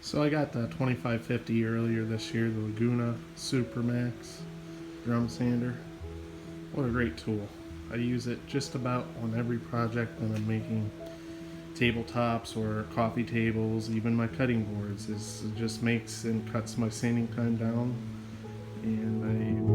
So I got the 2550 earlier this year, the Laguna Supermax drum sander. What a great tool. I use it just about on every project that I'm making, tabletops or coffee tables, even my cutting boards. It just makes and cuts my sanding time down, and